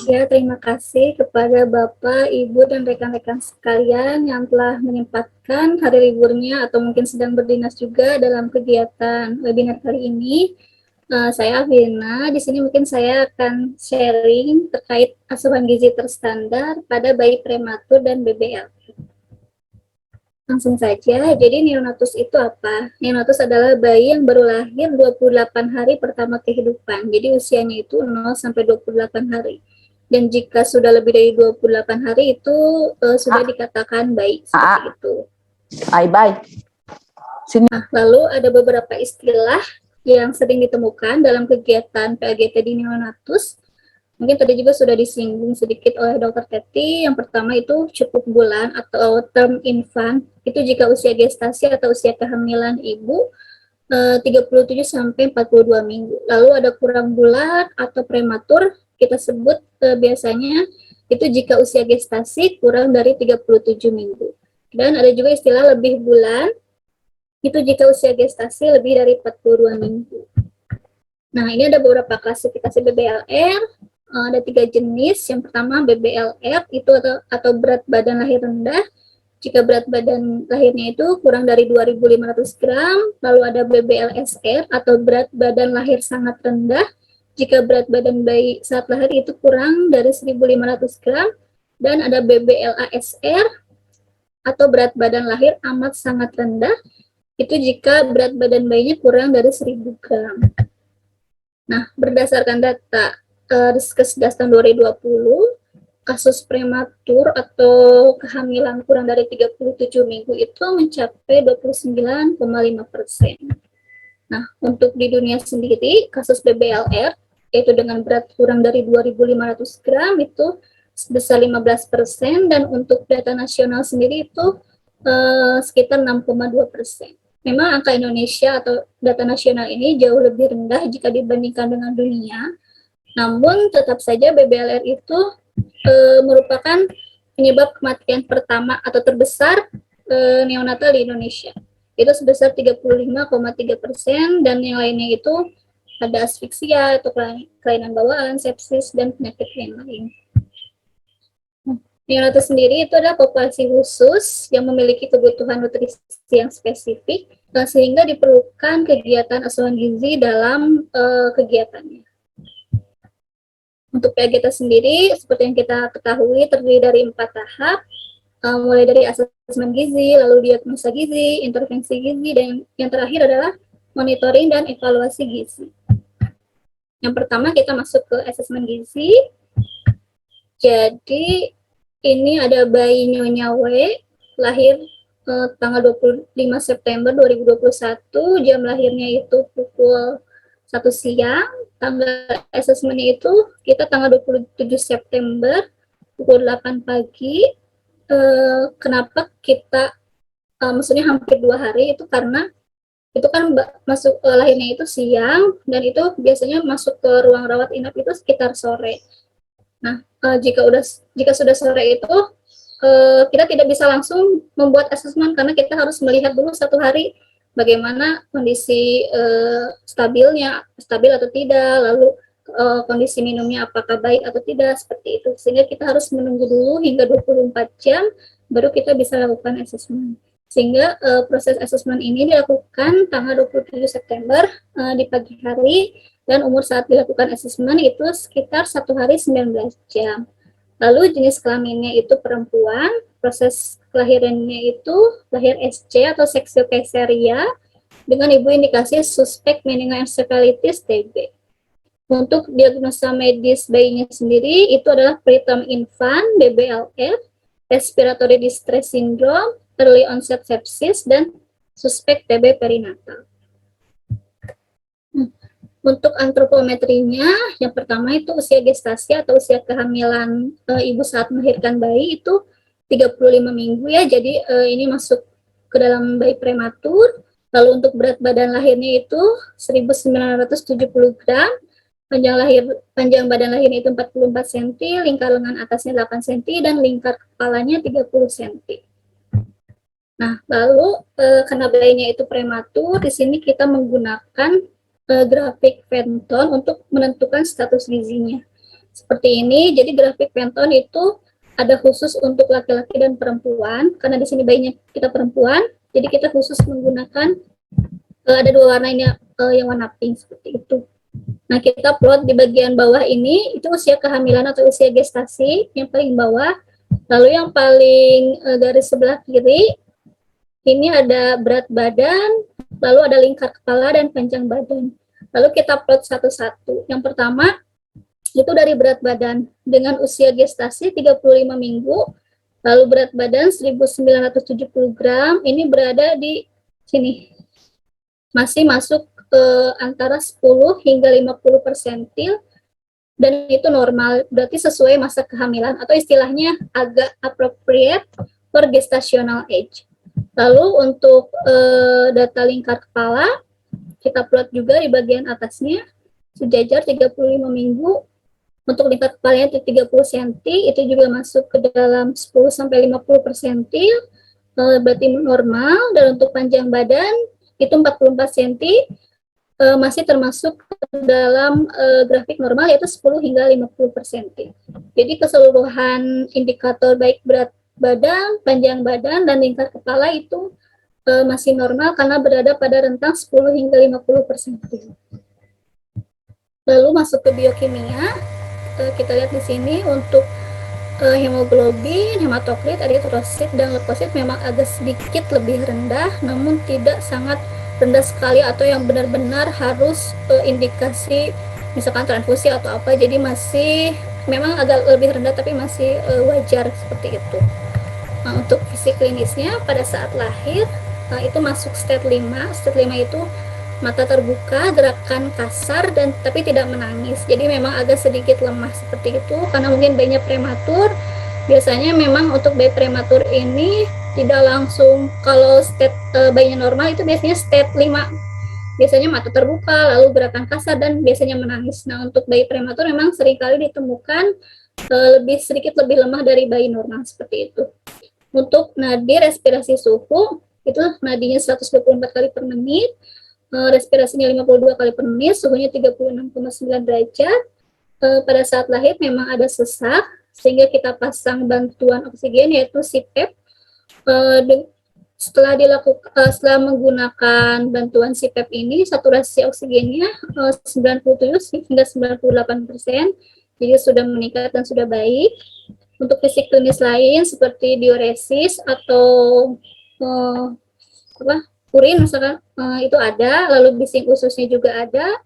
Ya, terima kasih kepada Bapak, Ibu, dan rekan-rekan sekalian yang telah menyempatkan hari liburnya atau mungkin sedang berdinas juga dalam kegiatan webinar kali ini. Saya Alvina, di sini mungkin saya akan sharing terkait asupan gizi terstandar pada bayi prematur dan BBL. Langsung saja, jadi neonatus itu apa? Neonatus adalah bayi yang baru lahir 28 hari pertama kehidupan. Jadi usianya itu 0 sampai 28 hari. Dan jika sudah lebih dari 28 hari itu sudah dikatakan bayi seperti itu. Bye. Sini. Nah, lalu ada beberapa istilah yang sering ditemukan dalam kegiatan PAGT di neonatus. Mungkin tadi juga sudah disinggung sedikit oleh Dr. Teti. Yang pertama itu cukup bulan atau term infant. Itu jika usia gestasi atau usia kehamilan ibu 37 sampai 42 minggu. Lalu ada kurang bulan atau prematur, kita sebut biasanya itu jika usia gestasi kurang dari 37 minggu. Dan ada juga istilah lebih bulan, itu jika usia gestasi lebih dari 42 minggu. Nah, ini ada beberapa klasifikasi BBLR. Ada 3 jenis. Yang pertama BBLR itu atau berat badan lahir rendah. Jika berat badan lahirnya itu kurang dari 2.500 gram. Lalu ada BBLSR atau berat badan lahir sangat rendah. Jika berat badan bayi saat lahir itu kurang dari 1.500 gram. Dan ada BBLASR atau berat badan lahir amat sangat rendah. Itu jika berat badan bayinya kurang dari 1.000 gram. Nah, berdasarkan data Riskesdas tahun 2020, kasus prematur atau kehamilan kurang dari 37 minggu itu mencapai 29,5%. Nah, untuk di dunia sendiri, kasus BBLR, yaitu dengan berat kurang dari 2.500 gram, itu sebesar 15%, dan untuk data nasional sendiri itu sekitar 6,2%. Memang angka Indonesia atau data nasional ini jauh lebih rendah jika dibandingkan dengan dunia, namun tetap saja BBLR itu merupakan penyebab kematian pertama atau terbesar neonatal di Indonesia. Itu sebesar 35,3%, dan yang lainnya itu ada asfiksia atau kelainan bawaan, sepsis, dan penyakit yang lain. Neonatal sendiri itu adalah populasi khusus yang memiliki kebutuhan nutrisi yang spesifik, sehingga diperlukan kegiatan asuhan gizi dalam kegiatannya. Untuk PAGT sendiri, seperti yang kita ketahui, terdiri dari 4 tahap, mulai dari asesmen gizi, lalu diagnosa gizi, intervensi gizi, dan yang terakhir adalah monitoring dan evaluasi gizi. Yang pertama kita masuk ke asesmen gizi. Jadi ini ada bayi Nyonya W, lahir tanggal 25 September 2021, jam lahirnya itu pukul 1 siang, tanggal asesmennya itu kita tanggal 27 September pukul 8 pagi. Kenapa kita maksudnya hampir 2 hari itu karena itu kan masuk lahirnya itu siang, dan itu biasanya masuk ke ruang rawat inap itu sekitar sore. Nah, jika sudah sore itu kita tidak bisa langsung membuat asesmen karena kita harus melihat dulu 1 hari bagaimana kondisi stabil atau tidak, lalu kondisi minumnya apakah baik atau tidak, seperti itu. Sehingga kita harus menunggu dulu hingga 24 jam baru kita bisa lakukan asesmen. Sehingga proses asesmen ini dilakukan tanggal 27 September di pagi hari, dan umur saat dilakukan asesmen itu sekitar 1 hari 19 jam. Lalu jenis kelaminnya itu perempuan, proses kelahirannya itu lahir SC atau seksio keisaria dengan ibu indikasi suspek meningoencephalitis TB. Untuk diagnosa medis bayinya sendiri itu adalah preterm infant, BBLF, respiratory distress syndrome, early onset sepsis, dan suspek TB perinatal. Untuk antropometrinya, yang pertama itu usia gestasi atau usia kehamilan ibu saat melahirkan bayi itu 35 minggu ya, jadi ini masuk ke dalam bayi prematur. Lalu untuk berat badan lahirnya itu 1970 gram, panjang badan lahirnya itu 44 cm, lingkar lengan atasnya 8 cm, dan lingkar kepalanya 30 cm. Nah, lalu karena bayinya itu prematur, di sini kita menggunakan grafik Fenton untuk menentukan status gizinya. seperti ini. Jadi grafik Pantone itu ada khusus untuk laki-laki dan perempuan, karena di sini bayinya kita perempuan, jadi kita khusus menggunakan ada dua warna ini, yang warna pink seperti itu. Nah, kita plot di bagian bawah ini itu usia kehamilan atau usia gestasi yang paling bawah. Lalu yang paling garis sebelah kiri ini ada berat badan, lalu ada lingkar kepala dan panjang badan. Lalu kita plot satu-satu. Yang pertama itu dari berat badan dengan usia gestasi 35 minggu, lalu berat badan 1970 gram, ini berada di sini. Masih masuk antara 10 hingga 50 persentil, dan itu normal, berarti sesuai masa kehamilan atau istilahnya agak appropriate for gestational age. Lalu untuk data lingkar kepala, kita plot juga di bagian atasnya, sejajar 35 minggu, untuk lingkar kepalanya itu 30 cm, itu juga masuk ke dalam 10-50 persentil, berarti normal. Dan untuk panjang badan, itu 44 cm, masih termasuk dalam grafik normal, yaitu 10 hingga 50 persentil. Jadi keseluruhan indikator baik berat badan, panjang badan, dan lingkar kepala itu masih normal karena berada pada rentang 10 hingga 50 persentil. Lalu masuk ke biokimia, kita lihat di sini untuk hemoglobin, hematokrit, eritrosit, dan leukosit memang agak sedikit lebih rendah, namun tidak sangat rendah sekali atau yang benar-benar harus indikasi misalkan transfusi atau apa, jadi masih memang agak lebih rendah tapi masih wajar seperti itu. Nah, untuk fisik klinisnya pada saat lahir itu masuk state 5. State 5 itu mata terbuka, gerakan kasar, dan tapi tidak menangis. Jadi memang agak sedikit lemah seperti itu karena mungkin bayinya prematur. Biasanya memang untuk bayi prematur ini tidak langsung, kalau state bayinya normal itu biasanya state 5. Biasanya mata terbuka, lalu gerakan kasar, dan biasanya menangis. Nah, untuk bayi prematur memang seringkali ditemukan sedikit lebih lemah dari bayi normal seperti itu. Untuk nadi respirasi suhu, itu nadinya 124 kali per menit, respirasinya 52 kali per menit, suhunya 36,9 derajat. Pada saat lahir memang ada sesak, sehingga kita pasang bantuan oksigen yaitu CPAP. Setelah menggunakan bantuan CPAP ini, saturasi oksigennya 97 hingga 98%, jadi sudah meningkat dan sudah baik. Untuk fisik klinis lain seperti diuresis atau urin misalkan itu ada, lalu bising ususnya juga ada,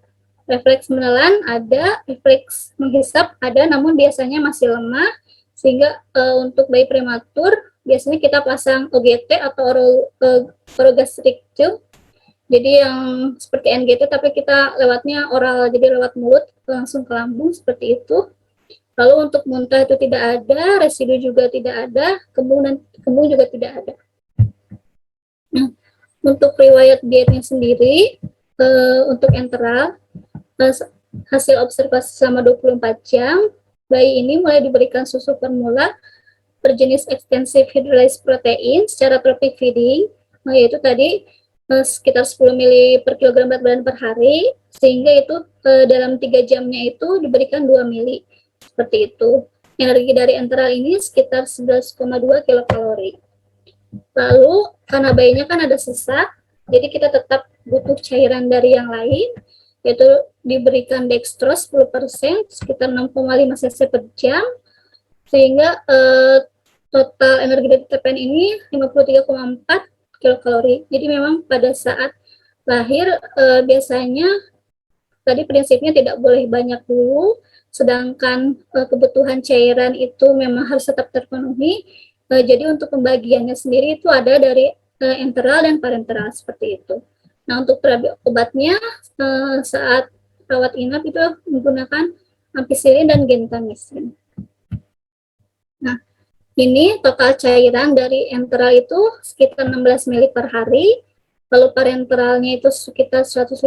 refleks menelan ada, refleks menghisap ada, namun biasanya masih lemah, sehingga untuk bayi prematur biasanya kita pasang OGT atau orogastric tube, jadi yang seperti NGT tapi kita lewatnya oral, jadi lewat mulut langsung ke lambung seperti itu. Lalu untuk muntah itu tidak ada, residu juga tidak ada, kembung juga tidak ada. Untuk riwayat dietnya sendiri, untuk enteral, hasil observasi selama 24 jam, bayi ini mulai diberikan susu formula berjenis extensive hydrolyzed protein secara trophic feeding, yaitu tadi sekitar 10 ml per kilogram berat badan per hari, sehingga itu dalam 3 jamnya itu diberikan 2 ml, seperti itu. Energi dari enteral ini sekitar 11,2 kilokalori. Lalu karena bayinya kan ada sesak, jadi kita tetap butuh cairan dari yang lain, yaitu diberikan dextrose 10%, sekitar 6,5 cc per jam, sehingga total energi dari TPN ini 53,4 kilokalori. Jadi memang pada saat lahir biasanya tadi prinsipnya tidak boleh banyak dulu, sedangkan kebutuhan cairan itu memang harus tetap terpenuhi. Jadi untuk pembagiannya sendiri itu ada dari enteral dan parenteral seperti itu. Nah, untuk terapi obatnya saat rawat inap itu menggunakan ampicillin dan gentamicin. Nah, ini total cairan dari enteral itu sekitar 16 ml per hari, lalu parenteralnya itu sekitar 156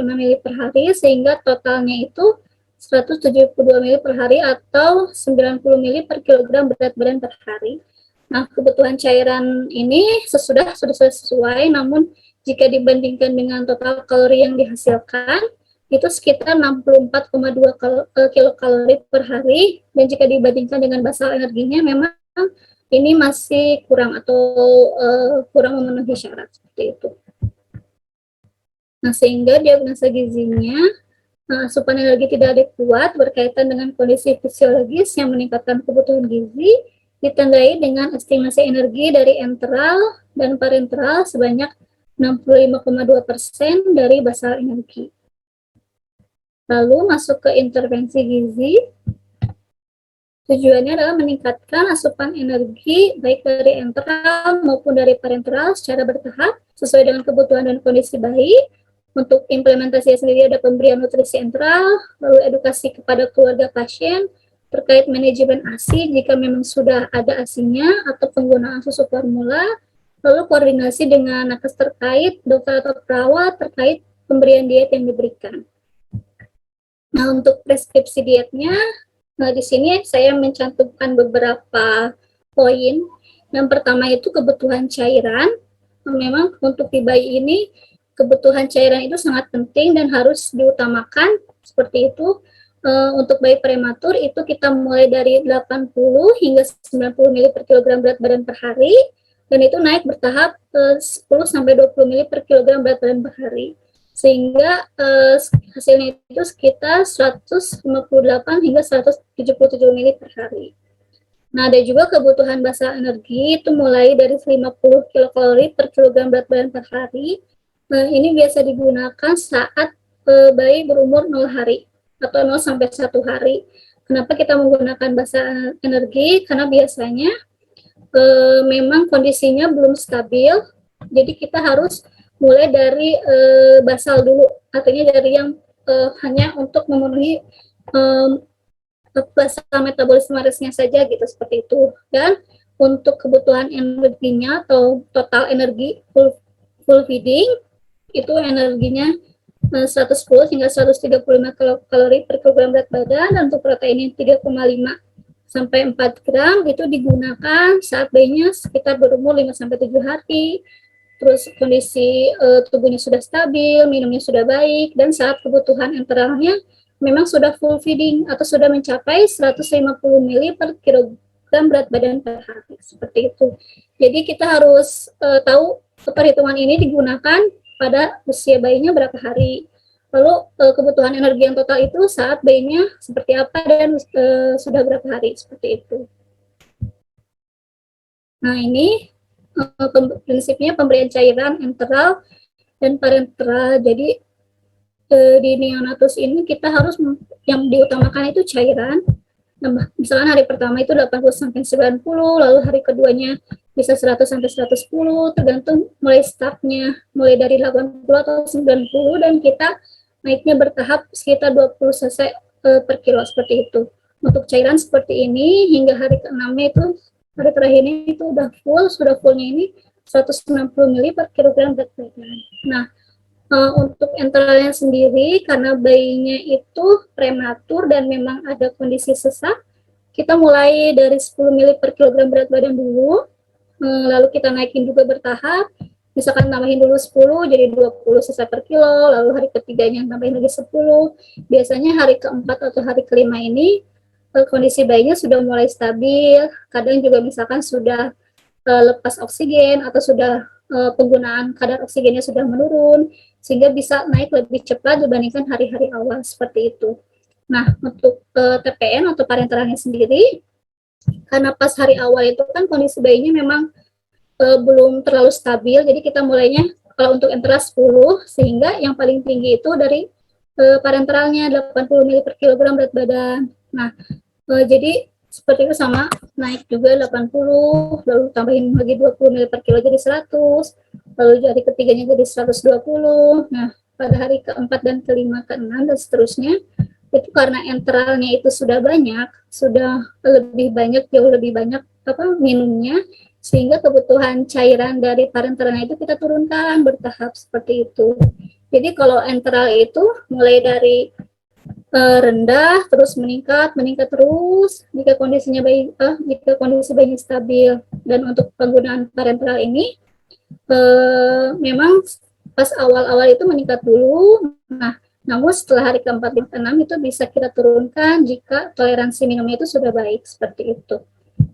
ml per hari, sehingga totalnya itu 172 ml per hari atau 90 ml per kilogram berat badan per hari. Nah, kebutuhan cairan ini sudah sesuai, namun jika dibandingkan dengan total kalori yang dihasilkan, itu sekitar 64,2 kilokalori per hari, dan jika dibandingkan dengan basal energinya memang ini masih kurang atau kurang memenuhi syarat seperti itu. Nah, sehingga diagnosa gizinya asupan energi tidak adekuat berkaitan dengan kondisi fisiologis yang meningkatkan kebutuhan gizi, ditandai dengan estimasi energi dari enteral dan parenteral sebanyak 65,2% dari basal energi. Lalu masuk ke intervensi gizi. Tujuannya adalah meningkatkan asupan energi baik dari enteral maupun dari parenteral secara bertahap sesuai dengan kebutuhan dan kondisi bayi. Untuk implementasi sendiri ada pemberian nutrisi enteral, lalu edukasi kepada keluarga pasien terkait manajemen ASI jika memang sudah ada ASINya atau penggunaan susu formula, lalu koordinasi dengan nakes terkait, dokter atau perawat terkait pemberian diet yang diberikan. Nah, untuk preskripsi dietnya, di sini saya mencantumkan beberapa poin. Yang pertama itu kebutuhan cairan. Memang untuk di bayi ini, kebutuhan cairan itu sangat penting dan harus diutamakan, seperti itu. Untuk bayi prematur itu kita mulai dari 80 hingga 90 ml per kilogram berat badan per hari, dan itu naik bertahap 10 sampai 20 ml per kilogram berat badan per hari. Sehingga hasilnya itu sekitar 158 hingga 177 ml per hari. Nah, ada juga kebutuhan basal energi itu mulai dari 50 kilokalori per kilogram berat badan per hari. Nah, ini biasa digunakan saat bayi berumur 0 hari atau 0 sampai 1 hari. Kenapa kita menggunakan basal energi? Karena biasanya memang kondisinya belum stabil, jadi kita harus mulai dari basal dulu, artinya dari yang hanya untuk memenuhi basal metabolisme resnya saja gitu, seperti itu. Dan untuk kebutuhan energinya atau total energi full feeding itu energinya 110 hingga 135 kalori per kilogram berat badan, dan untuk proteinnya 3,5 sampai 4 gram itu digunakan saat bayinya sekitar berumur 5 sampai 7 hari. Terus kondisi tubuhnya sudah stabil, minumnya sudah baik, dan saat kebutuhan enteralnya memang sudah full feeding atau sudah mencapai 150 ml per kilogram berat badan per hari, seperti itu. Jadi kita harus tahu perhitungan ini digunakan pada usia bayinya berapa hari. Lalu kebutuhan energi yang total itu saat bayinya seperti apa dan sudah berapa hari, seperti itu. Nah, ini prinsipnya pemberian cairan enteral dan parenteral. Jadi di neonatus ini kita harus yang diutamakan itu cairan. Nah, misalkan hari pertama itu 80 sampai 90, lalu hari keduanya bisa 100 sampai 110, tergantung mulai startnya, mulai dari 80 atau 90, dan kita naiknya bertahap sekitar 20 cc per kilo, seperti itu. Untuk cairan seperti ini hingga hari ke-6 itu, hari terakhirnya itu sudah fullnya ini 160 ml per kilogram berat badan. Nah, untuk enteralnya sendiri, karena bayinya itu prematur dan memang ada kondisi sesak, kita mulai dari 10 ml per kilogram berat badan dulu, lalu kita naikin juga bertahap, misalkan tambahin dulu 10 jadi 20 cc per kilo, lalu hari ketiganya tambahin lagi 10. Biasanya hari keempat atau hari kelima ini kondisi bayinya sudah mulai stabil, kadang juga misalkan sudah lepas oksigen atau sudah penggunaan kadar oksigennya sudah menurun, sehingga bisa naik lebih cepat dibandingkan hari-hari awal, seperti itu. Nah, untuk TPN atau parenteralnya sendiri, karena pas hari awal itu kan kondisi bayinya memang belum terlalu stabil, jadi kita mulainya kalau untuk enteral 10, sehingga yang paling tinggi itu dari parenteralnya 80 ml per kilogram berat badan. Nah, jadi seperti itu sama, naik juga 80, lalu tambahin lagi 20 ml per kilo jadi 100, lalu hari ketiganya jadi 120. Nah, pada hari keempat dan kelima, keenam, dan seterusnya, itu karena enteralnya itu sudah banyak, sudah lebih banyak, jauh lebih banyak minumnya, sehingga kebutuhan cairan dari parenteralnya itu kita turunkan bertahap, seperti itu. Jadi kalau enteral itu mulai dari rendah terus meningkat terus jika kondisi bayinya stabil. Dan untuk penggunaan parenteral ini memang pas awal-awal itu meningkat dulu. Nah, Namun setelah hari ke-4, 5, ke-6 itu bisa kita turunkan jika toleransi minumnya itu sudah baik, seperti itu.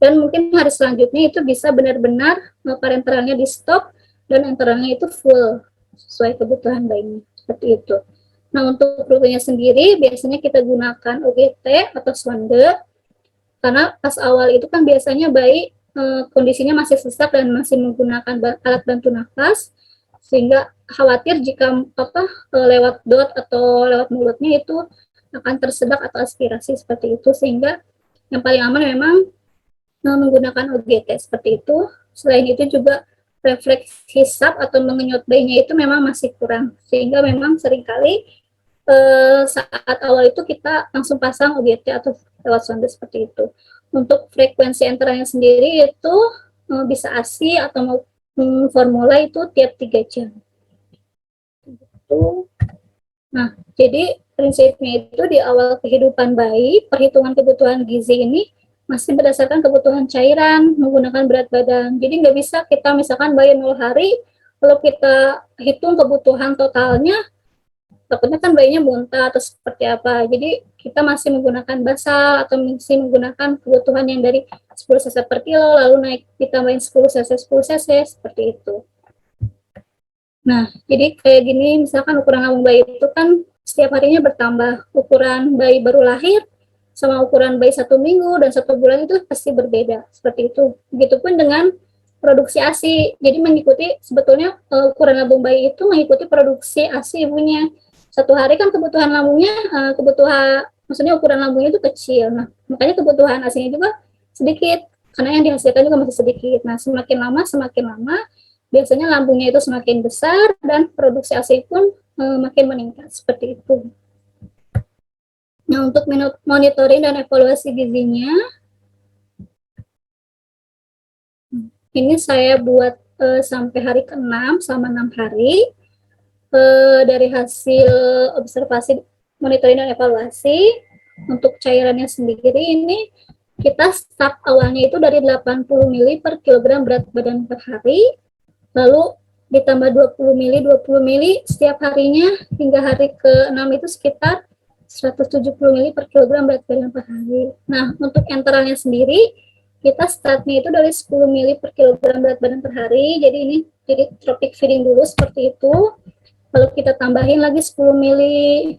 Dan mungkin hari selanjutnya itu bisa benar-benar parenteralnya di stop dan enteralnya itu full sesuai kebutuhan bayinya, seperti itu. Nah, untuk rutenya sendiri biasanya kita gunakan OGT atau sonde, karena pas awal itu kan biasanya bayi kondisinya masih sesak dan masih menggunakan alat bantu nafas, sehingga khawatir jika lewat dot atau lewat mulutnya itu akan tersedak atau aspirasi seperti itu, sehingga yang paling aman memang menggunakan OGT seperti itu. Selain itu juga refleks hisap atau mengenyot bayinya itu memang masih kurang, sehingga memang seringkali saat awal itu kita langsung pasang OGT atau lewat sonde seperti itu. Untuk frekuensi enteralnya sendiri itu bisa ASI atau mau formula itu tiap 3 jam. Nah, jadi prinsipnya itu di awal kehidupan bayi, perhitungan kebutuhan gizi ini masih berdasarkan kebutuhan cairan, menggunakan berat badan. Jadi nggak bisa kita misalkan bayi 0 hari, kalau kita hitung kebutuhan totalnya, takutnya kan bayinya muntah atau seperti apa. Jadi kita masih menggunakan basal atau masih menggunakan kebutuhan yang dari 10 cc per kilo, lalu naik ditambahin 10 cc seperti itu. Nah, jadi kayak gini, misalkan ukuran lambung bayi itu kan setiap harinya bertambah. Ukuran bayi baru lahir sama ukuran bayi 1 minggu dan 1 bulan itu pasti berbeda, seperti itu. Begitupun dengan produksi ASI. Jadi mengikuti sebetulnya ukuran lambung bayi itu mengikuti produksi ASI ibunya. 1 hari kan kebutuhan lambungnya, maksudnya ukuran lambungnya itu kecil. Nah, makanya kebutuhan ASI-nya juga sedikit, karena yang dihasilkan juga masih sedikit. Nah, semakin lama, biasanya lambungnya itu semakin besar dan produksi ASI pun makin meningkat, seperti itu. Nah, untuk monitoring dan evaluasi gizinya, ini saya buat sampai hari ke-6 selama 6 hari. Dari hasil observasi, monitoring dan evaluasi, untuk cairannya sendiri ini kita start awalnya itu dari 80 ml per kilogram berat badan per hari, lalu ditambah 20 ml setiap harinya hingga hari ke-6 itu sekitar 170 ml per kilogram berat badan per hari. Nah, untuk enteralnya sendiri kita startnya itu dari 10 ml per kilogram berat badan per hari. Jadi ini jadi tropic feeding dulu seperti itu. Lalu kita tambahin lagi 10 mili,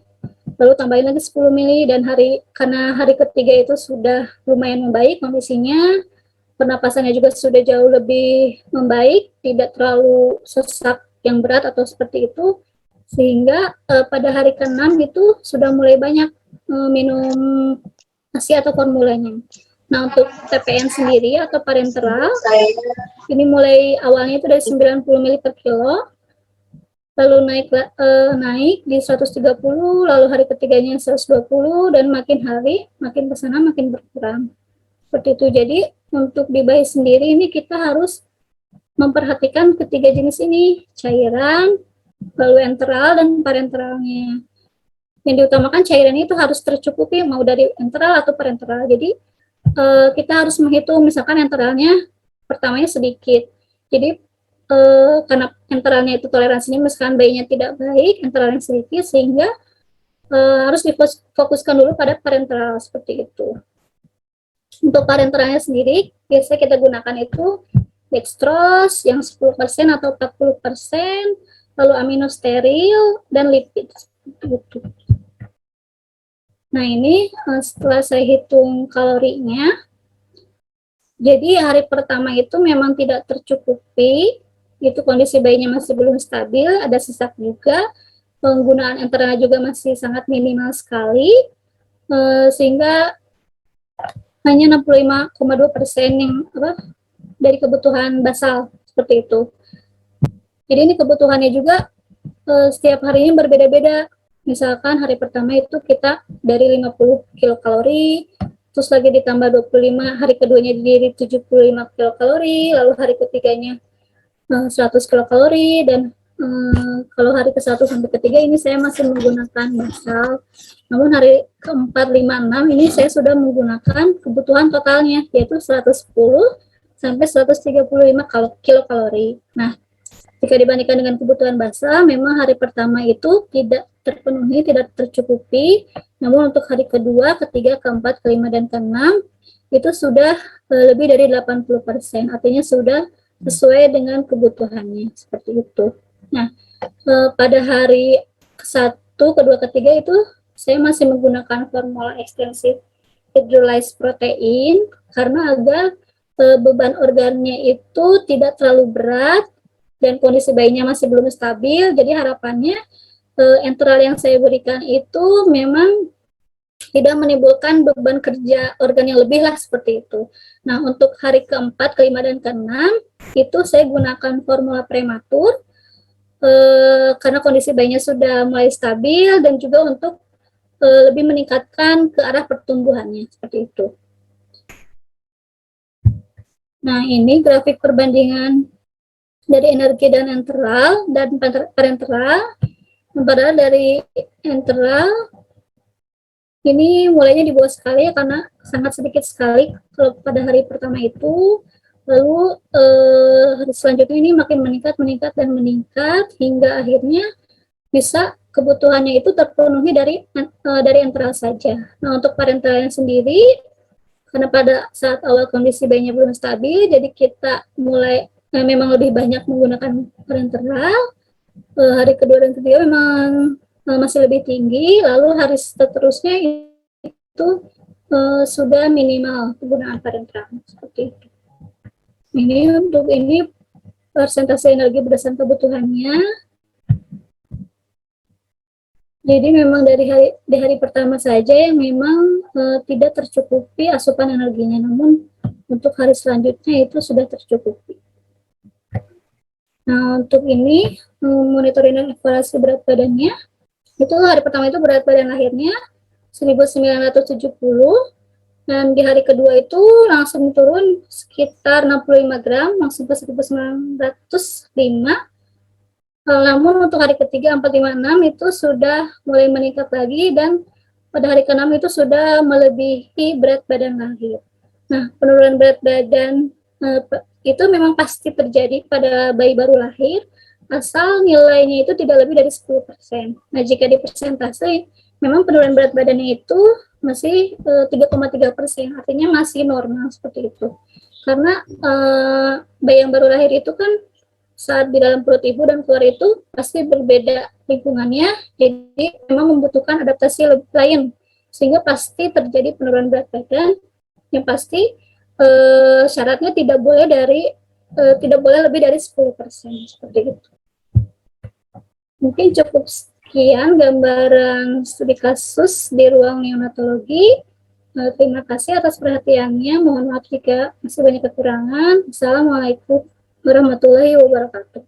lalu tambahin lagi 10 mili, dan karena hari ketiga itu sudah lumayan membaik kondisinya, pernapasannya juga sudah jauh lebih membaik, tidak terlalu sesak yang berat atau seperti itu, sehingga pada hari ke-6 itu sudah mulai banyak minum ASI atau formulanya. Nah, untuk TPN sendiri atau parenteral, ini mulai awalnya itu dari 90 mili per kilo, lalu naik di 130, lalu hari ketiganya 120, dan makin hari makin ke sana makin berkurang. Seperti itu. Jadi untuk di bayi sendiri ini kita harus memperhatikan ketiga jenis ini, cairan, lalu enteral dan parenteralnya. Yang diutamakan cairan itu harus tercukupi, mau dari enteral atau parenteral. Jadi kita harus menghitung, misalkan enteralnya pertamanya sedikit. Jadi karena enteralnya itu toleransinya misalkan bayinya tidak baik, enteralnya sedikit, sehingga harus difokuskan dulu pada parenteral, seperti itu. Untuk parenteralnya sendiri, biasanya kita gunakan itu dextrose yang 10% atau 40%, lalu aminosteril, dan lipid. Gitu. Nah, ini setelah saya hitung kalorinya, jadi hari pertama itu memang tidak tercukupi, itu kondisi bayinya masih belum stabil, ada sesak juga, penggunaan enteralnya juga masih sangat minimal sekali, sehingga hanya 65,2% yang dari kebutuhan basal, seperti itu. Jadi ini kebutuhannya juga setiap harinya berbeda-beda. Misalkan hari pertama itu kita dari 50 kilokalori, terus lagi ditambah 25, hari keduanya jadi 75 kilokalori, lalu hari ketiganya 100 kilokalori, dan kalau hari ke-1 sampai ke-3 ini saya masih menggunakan basal. Namun hari ke-4, 5, 6 ini saya sudah menggunakan kebutuhan totalnya, yaitu 110 sampai 135 kilokalori. Nah, jika dibandingkan dengan kebutuhan basal, memang hari pertama itu tidak terpenuhi, tidak tercukupi. Namun untuk hari kedua, ketiga, keempat, kelima, dan keenam itu sudah lebih dari 80%. Artinya sudah sesuai dengan kebutuhannya, seperti itu. Nah, pada hari ke-1, kedua, ketiga itu saya masih menggunakan formula ekstensif hydrolyzed protein karena agar beban organnya itu tidak terlalu berat dan kondisi bayinya masih belum stabil. Jadi harapannya enteral yang saya berikan itu memang tidak menimbulkan beban kerja organ yang lebih lah, seperti itu. Nah, untuk hari keempat, kelima, dan keenam itu saya gunakan formula prematur karena kondisi bayinya sudah mulai stabil dan juga untuk lebih meningkatkan ke arah pertumbuhannya, seperti itu. Nah, ini grafik perbandingan dari energi dan enteral dan parenteral. Padahal dari enteral ini mulainya di bawah sekali ya, karena sangat sedikit sekali kalau pada hari pertama itu. Lalu hari selanjutnya ini makin meningkat hingga akhirnya bisa kebutuhannya itu terpenuhi dari enteral saja. Nah, untuk parenteralnya sendiri, karena pada saat awal kondisi bayinya belum stabil, jadi kita mulai memang lebih banyak menggunakan parenteral. Hari kedua dan ketiga memang masih lebih tinggi, lalu hari seterusnya itu sudah minimal penggunaan parenteral, seperti itu. Ini untuk ini persentase energi berdasarkan kebutuhannya. Jadi memang di hari pertama saja yang memang tidak tercukupi asupan energinya, namun untuk hari selanjutnya itu sudah tercukupi. Nah, untuk ini monitoring dan evaluasi berat badannya, itu hari pertama itu berat badan lahirnya 1970, dan di hari kedua itu langsung turun sekitar 65 gram, langsung ke 1905. Namun untuk hari ketiga 4, 5, 6 itu sudah mulai meningkat lagi, dan pada hari ke-6 itu sudah melebihi berat badan lahir. Nah, penurunan berat badan itu memang pasti terjadi pada bayi baru lahir, asal nilainya itu tidak lebih dari 10%. Nah, jika di persentase, memang penurunan berat badannya itu masih 3,3%, artinya masih normal, seperti itu. Karena bayi yang baru lahir itu kan saat di dalam perut ibu dan keluar itu pasti berbeda lingkungannya, jadi memang membutuhkan adaptasi lain, sehingga pasti terjadi penurunan berat badan. Yang pasti syaratnya tidak boleh lebih dari 10%, seperti itu. Mungkin cukup sekian gambaran studi kasus di ruang neonatologi. Terima kasih atas perhatiannya. Mohon maaf jika masih banyak kekurangan. Assalamualaikum warahmatullahi wabarakatuh.